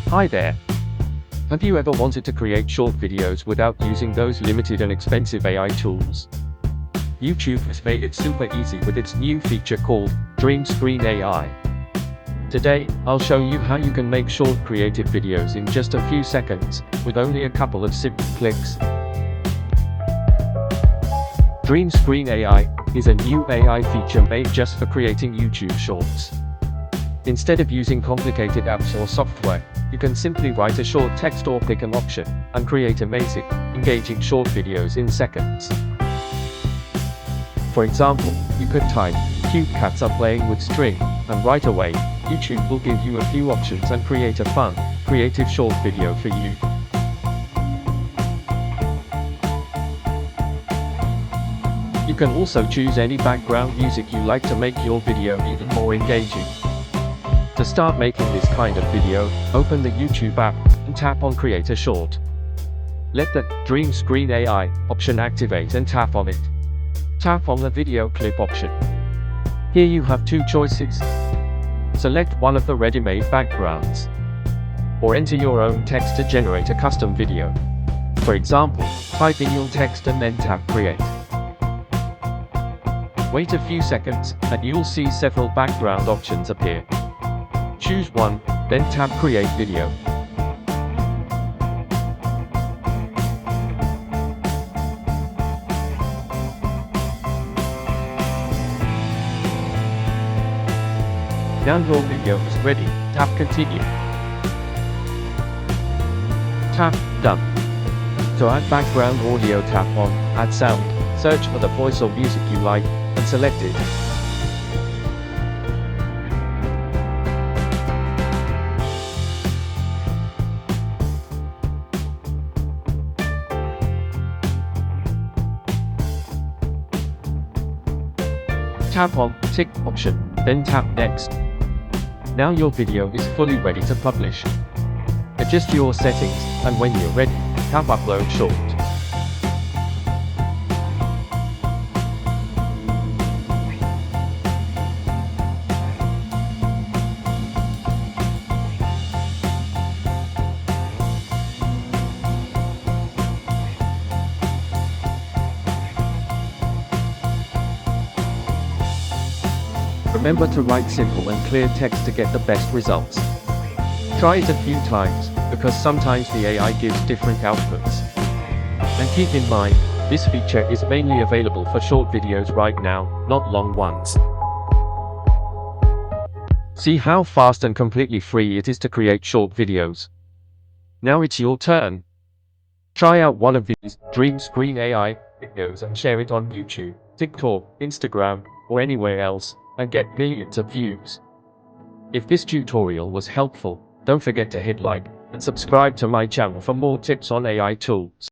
Hi there. Have you ever wanted to create short videos without using those limited and expensive AI tools? YouTube has made it super easy with its new feature called DreamScreenAI. Today, I'll show you how you can make short creative videos in just a few seconds, with only a couple of simple clicks. DreamScreenAI is a new AI feature made just for creating YouTube shorts. Instead of using complicated apps or software, you can simply write a short text or pick an option, and create amazing, engaging short videos in seconds. For example, you could type, "Cute cats are playing with string," and right away, YouTube will give you a few options and create a fun, creative short video for you. You can also choose any background music you like to make your video even more engaging. To start making this kind of video, open the YouTube app and tap on Create a Short. Let the DreamScreenAI option activate and tap on it. Tap on the video clip option. Here you have two choices. Select one of the ready-made backgrounds, or enter your own text to generate a custom video. For example, type in your text and then tap Create. Wait a few seconds, and you'll see several background options appear. Choose one, then tap Create Video. Now your video is ready, tap Continue. Tap Done. To add background audio, tap on Add Sound, search for the voice or music you like, and select it. Tap on Tick option, then tap Next. Now your video is fully ready to publish. Adjust your settings, and when you're ready, tap Upload Short. Remember to write simple and clear text to get the best results. Try it a few times, because sometimes the AI gives different outputs. And keep in mind, this feature is mainly available for short videos right now, not long ones. See how fast and completely free it is to create short videos. Now it's your turn. Try out one of these DreamScreenAI videos and share it on YouTube, TikTok, Instagram, or anywhere else, and get millions of views. If this tutorial was helpful, don't forget to hit like and subscribe to my channel for more tips on AI tools.